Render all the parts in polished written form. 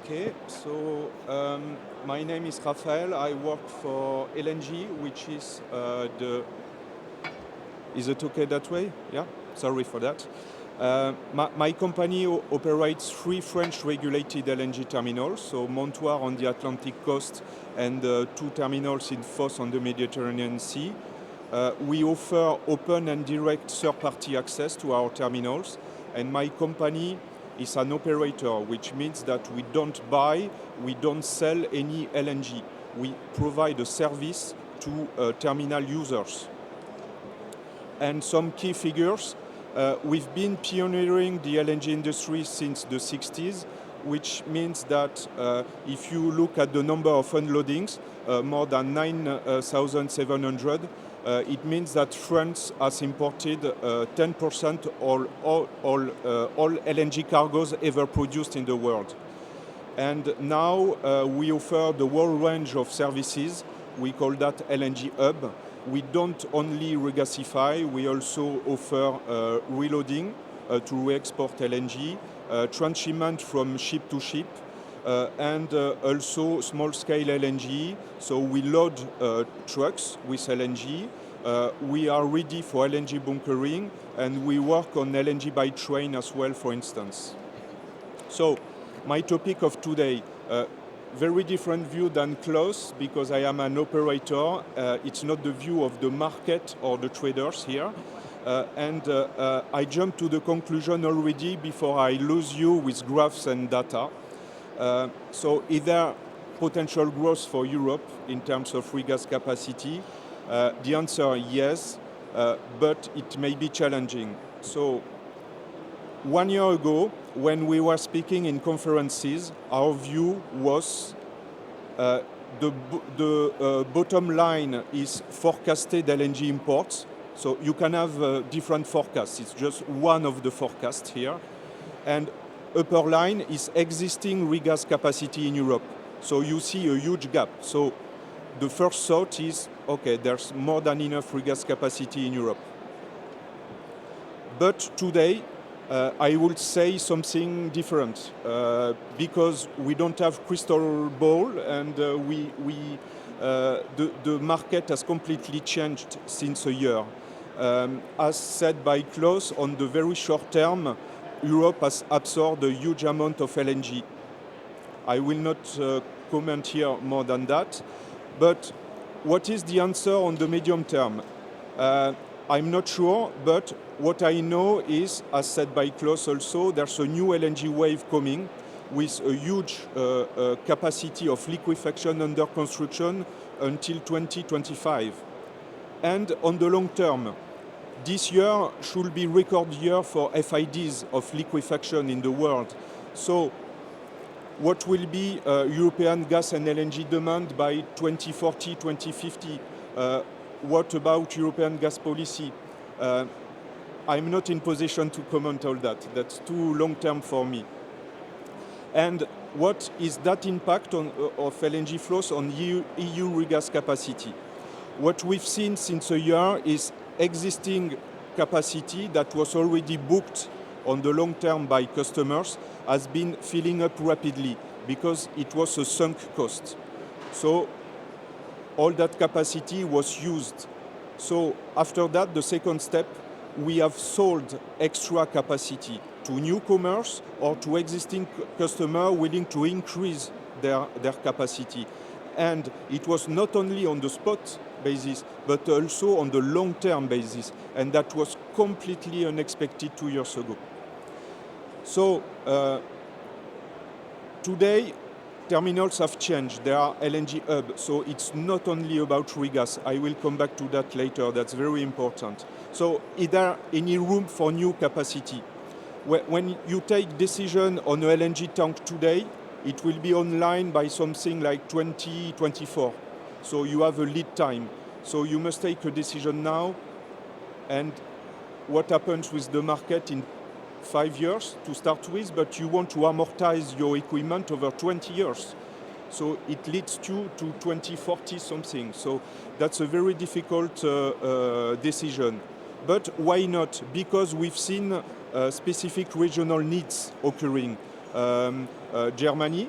Okay, so my name is Raphael. I work for Elengy, which is Is it okay that way? Yeah, sorry for that. My company operates 3 French regulated LNG terminals, so Montoire on the Atlantic coast and 2 terminals in Fos on the Mediterranean Sea. We offer open and direct third-party access to our terminals, and my company is an operator, which means that we don't buy, we don't sell any LNG. We provide a service to terminal users. And some key figures. We've been pioneering the LNG industry since the 60s, which means that if you look at the number of unloadings, more than 9,700, it means that France has imported 10% all LNG cargoes ever produced in the world. And now we offer the whole range of services. We call that LNG Hub. We don't only regasify, we also offer reloading to re-export LNG, transshipment from ship to ship, and also small-scale LNG. So we load trucks with LNG. We are ready for LNG bunkering, and we work on LNG by train as well, for instance. So my topic of today, very different view than Klaus, because I am an operator. It's not the view of the market or the traders here. And I jump to the conclusion already before I lose you with graphs and data. So is there potential growth for Europe in terms of regas capacity? The answer yes, but it may be challenging. So 1 year ago, when we were speaking in conferences, our view was the bottom line is forecasted LNG imports. So you can have different forecasts. It's just one of the forecasts here. And upper line is existing regas capacity in Europe. So you see a huge gap. So the first thought is, okay, there's more than enough regas capacity in Europe. But today, I would say something different because we don't have crystal ball, and the market has completely changed since a year. As said by Klaus, on the very short term, Europe has absorbed a huge amount of LNG. I will not comment here more than that. But what is the answer on the medium term? I'm not sure, but what I know is, as said by Klaus also, there's a new LNG wave coming with a huge capacity of liquefaction under construction until 2025. And on the long term, this year should be record year for FIDs of liquefaction in the world. So what will be European gas and LNG demand by 2040, 2050? What about European gas policy? I'm not in position to comment all that. That's too long term for me. And what is that impact of LNG flows on EU regas capacity? What we've seen since a year is existing capacity that was already booked on the long term by customers has been filling up rapidly because it was a sunk cost. So all that capacity was used. So after that, the second step, we have sold extra capacity to newcomers or to existing customers willing to increase their capacity. And it was not only on the spot basis, but also on the long-term basis. And that was completely unexpected 2 years ago. So today, terminals have changed. There are LNG hubs, so it's not only about regas. I will come back to that later. That's very important. So is there any room for new capacity? When you take decision on an LNG tank today, it will be online by something like 2024. So you have a lead time. So you must take a decision now. And what happens with the market in 5 years to start with, but you want to amortize your equipment over 20 years. So it leads you to 2040 something. So that's a very difficult decision. But why not? Because we've seen specific regional needs occurring. Germany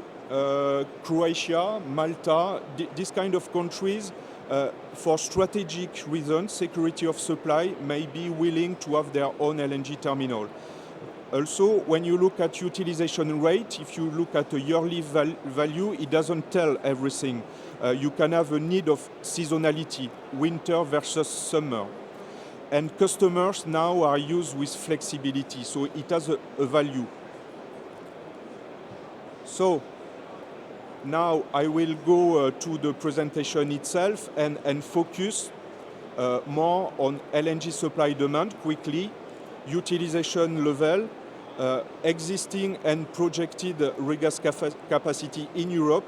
Croatia, Malta, these kind of countries, for strategic reasons, security of supply, may be willing to have their own LNG terminal. Also, when you look at utilization rate, if you look at a yearly value, it doesn't tell everything. You can have a need of seasonality, winter versus summer. And customers now are used with flexibility, so it has a value. So now I will go to the presentation itself and focus more on LNG supply demand quickly, utilization level, existing and projected regas capacity in Europe.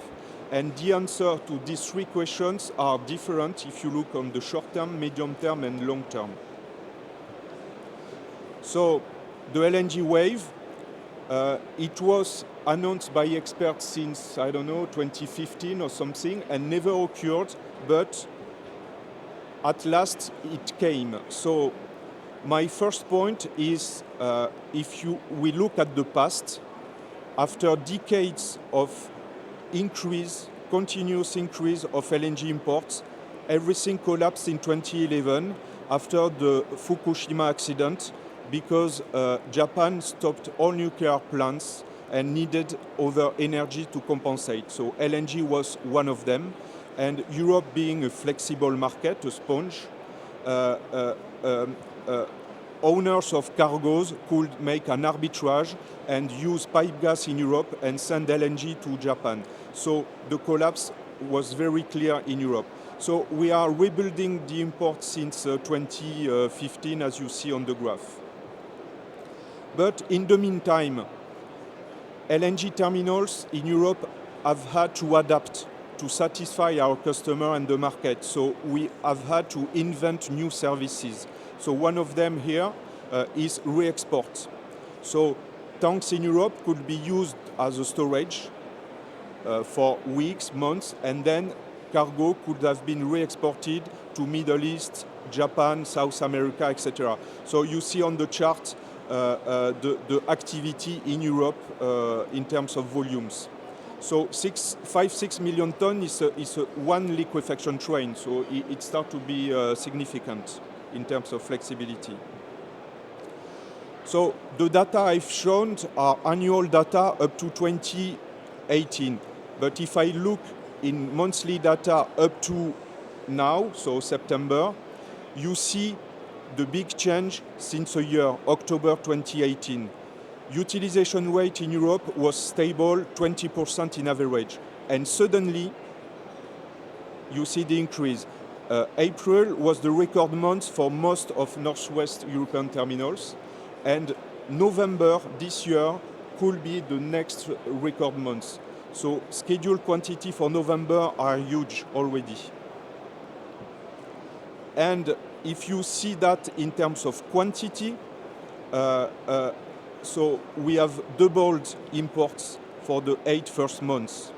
And the answer to these three questions are different if you look on the short term, medium term, and long term. So the LNG wave, it was announced by experts since, I don't know, 2015 or something, and never occurred, but at last it came. So my first point is, if we look at the past, after decades of continuous increase of LNG imports, everything collapsed in 2011 after the Fukushima accident, because Japan stopped all nuclear plants and needed other energy to compensate. So LNG was one of them. And Europe, being a flexible market, a sponge, owners of cargoes could make an arbitrage and use pipe gas in Europe and send LNG to Japan. So the collapse was very clear in Europe. So we are rebuilding the imports since 2015, as you see on the graph. But in the meantime, LNG terminals in Europe have had to adapt to satisfy our customer and the market. So we have had to invent new services. So one of them here is re-export. So tanks in Europe could be used as a storage for weeks, months, and then cargo could have been re-exported to Middle East, Japan, South America, etc. So you see on the chart the activity in Europe in terms of volumes. So 5-6 million tons is a one liquefaction train, so it starts to be significant in terms of flexibility. So the data I've shown are annual data up to 2018. But if I look in monthly data up to now, so September, you see the big change since a year, October 2018. Utilization rate in Europe was stable, 20% in average. And suddenly, you see the increase. April was the record month for most of Northwest European terminals. And November this year could be the next record month. So scheduled quantity for November are huge already. And if you see that in terms of quantity, so we have doubled imports for the 8 first months.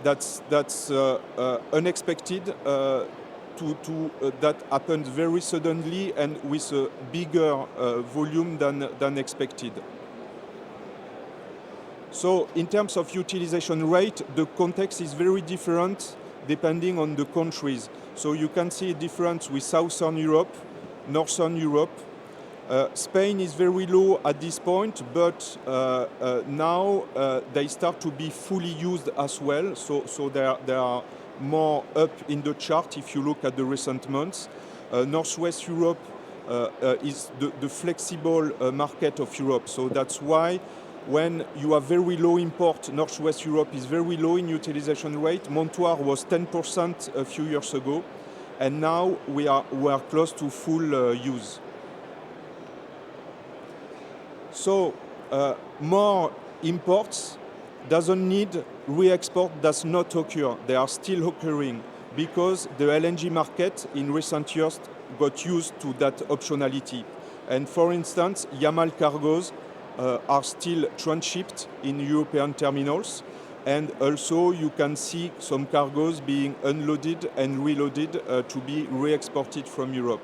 That's unexpected. That happened very suddenly and with a bigger volume than expected. So in terms of utilization rate, the context is very different depending on the countries. So you can see a difference with Southern Europe, Northern Europe. Spain is very low at this point, but now they start to be fully used as well. So they are more up in the chart if you look at the recent months. Northwest Europe is the flexible market of Europe. So that's why when you have very low import, Northwest Europe is very low in utilization rate. Montoire was 10% a few years ago, and now we are close to full use. So more imports doesn't need re-export, does not occur. They are still occurring because the LNG market in recent years got used to that optionality. And for instance, Yamal cargoes are still transshipped in European terminals. And also you can see some cargoes being unloaded and reloaded to be re-exported from Europe.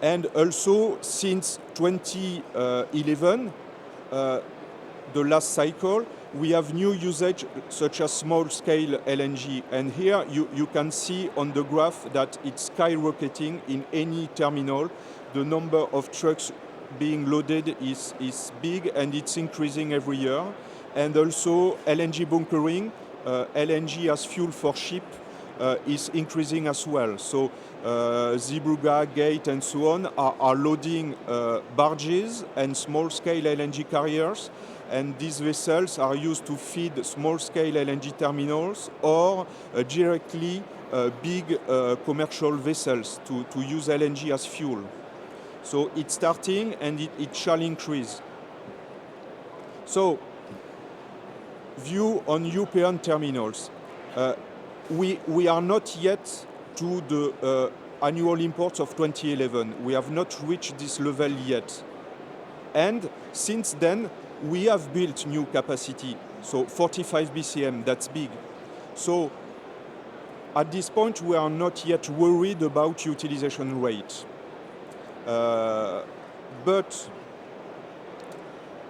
And also since 2011, the last cycle, we have new usage such as small-scale LNG. And here you can see on the graph that it's skyrocketing in any terminal. The number of trucks being loaded is big, and it's increasing every year. And also LNG bunkering, LNG as fuel for ship, is increasing as well. So Zeebrugge, Gate, and so on are loading barges and small-scale LNG carriers, and these vessels are used to feed small-scale LNG terminals or directly big commercial vessels to use LNG as fuel. So it's starting, and it shall increase. So, view on European terminals. We are not yet to the annual imports of 2011. We have not reached this level yet. And since then, we have built new capacity. So 45 BCM, that's big. So at this point, we are not yet worried about utilization rate. But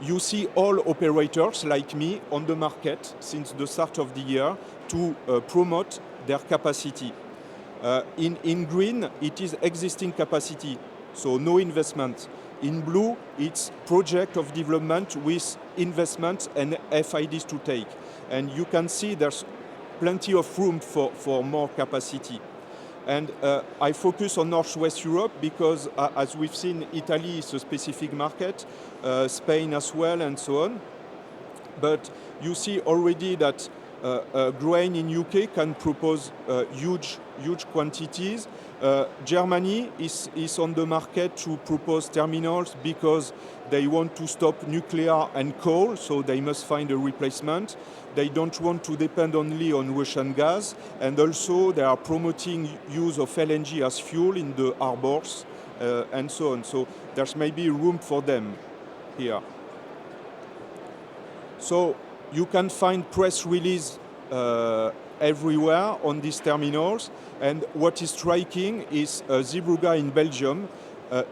you see all operators like me on the market since the start of the year to promote their capacity. In green, it is existing capacity, so no investment. In blue, it's project of development with investments and FIDs to take. And you can see there's plenty of room for more capacity. And I focus on Northwest Europe because, as we've seen, Italy is a specific market, Spain as well, and so on. But you see already that grain in UK can propose huge quantities. Germany is on the market to propose terminals because they want to stop nuclear and coal, so they must find a replacement. They don't want to depend only on Russian gas, and also they are promoting use of LNG as fuel in the harbors, and so on. So there's maybe room for them here. So you can find press release everywhere on these terminals, and what is striking is Zeebrugge in Belgium.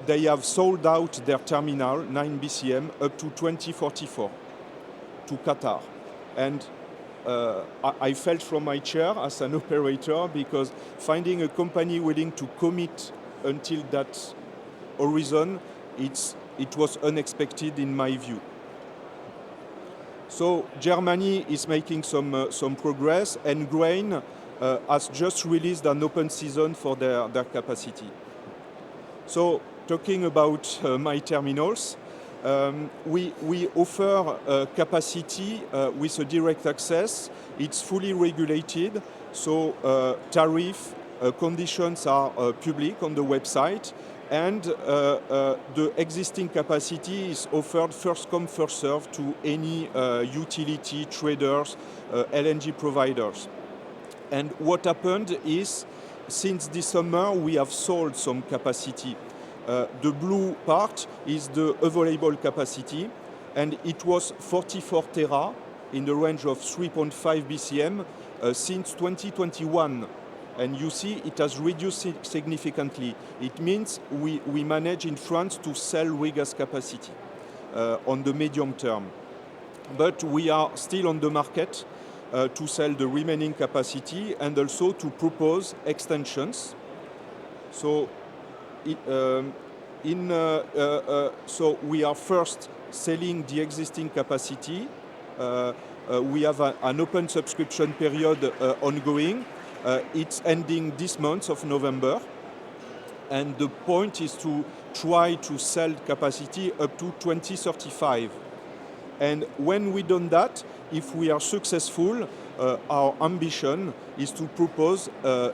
They have sold out their terminal, 9 BCM, up to 2044 to Qatar. And I felt from my chair as an operator, because finding a company willing to commit until that horizon, it was unexpected in my view. So Germany is making some progress, and grain has just released an open season for their capacity. So talking about my terminals, we offer capacity with a direct access. It's fully regulated, so tariff conditions are public on the website, and the existing capacity is offered first come, first served to any utility, traders, LNG providers. And what happened is, since this summer, we have sold some capacity. The blue part is the available capacity, and it was 44 tera in the range of 3.5 BCM since 2021. And you see it has reduced significantly. It means we manage in France to sell regas capacity on the medium term. But we are still on the market to sell the remaining capacity and also to propose extensions. So so we are first selling the existing capacity. We have an open subscription period ongoing. It's ending this month of November, and the point is to try to sell capacity up to 2035. And when we done that, if we are successful, our ambition is to propose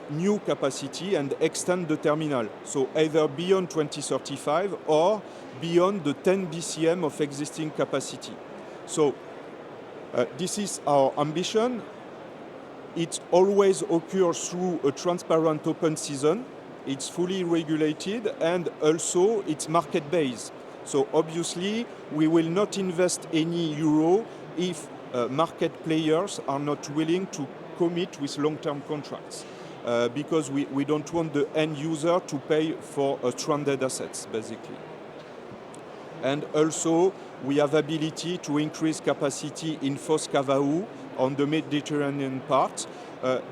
new capacity and extend the terminal. So either beyond 2035 or beyond the 10 BCM of existing capacity. So this is our ambition. It always occurs through a transparent open season. It's fully regulated, and also it's market-based. So obviously, we will not invest any euro if market players are not willing to commit with long-term contracts, because we don't want the end user to pay for stranded assets, basically. And also, we have ability to increase capacity in Foz Cavao on the Mediterranean part.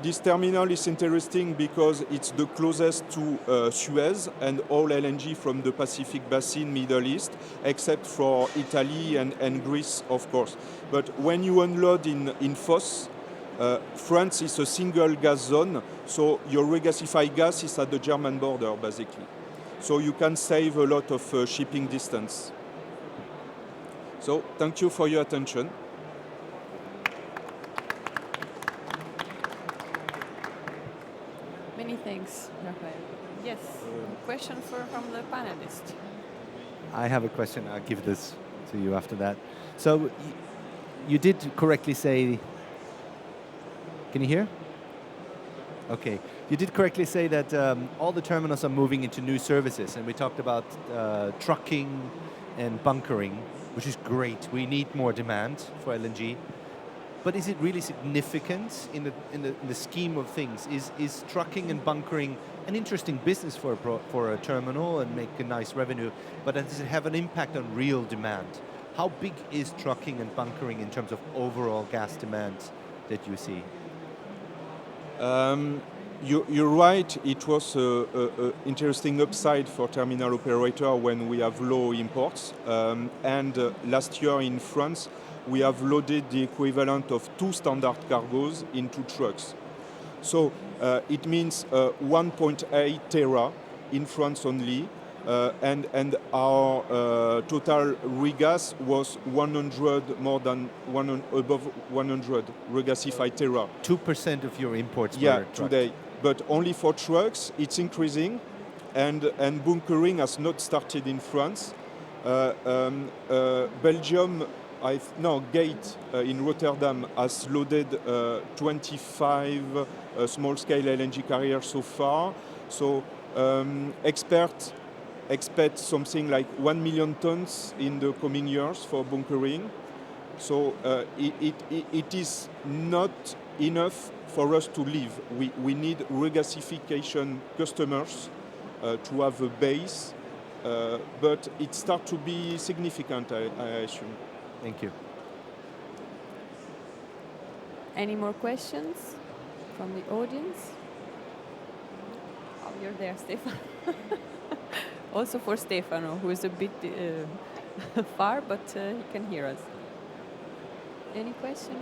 This terminal is interesting because it's the closest to Suez and all LNG from the Pacific Basin, Middle East, except for Italy and Greece, of course. But when you unload in Foz, France is a single gas zone, so your regasified gas is at the German border, basically. So you can save a lot of shipping distance. So thank you for your attention. Many thanks, Raphael. Yes, question from the panelists. I have a question. I'll give this to you after that. So you did correctly say, can you hear? Okay. You did correctly say that all the terminals are moving into new services, and we talked about trucking and bunkering, which is great. We need more demand for LNG. But is it really significant in the scheme of things? Is trucking and bunkering an interesting business for a terminal and make a nice revenue, but does it have an impact on real demand? How big is trucking and bunkering in terms of overall gas demand that you see? You're right, it was an interesting upside for terminal operator when we have low imports. And last year in France, we have loaded the equivalent of 2 standard cargoes into trucks. So it means 1.8 tera in France only, and our total regas was 100, more than above 100 regasified tera. 2% of your imports Yeah, were trucked. today. But only for trucks, it's increasing, and bunkering has not started in France. Belgium, Gate in Rotterdam has loaded 25 small-scale LNG carriers so far. So experts expect something like 1 million tons in the coming years for bunkering. So it is not enough for us to live. We need regasification customers to have a base, but it starts to be significant, I assume. Thank you. Any more questions from the audience? Oh, you're there, Stefano. Also for Stefano, who is a bit far, but he can hear us. Any question?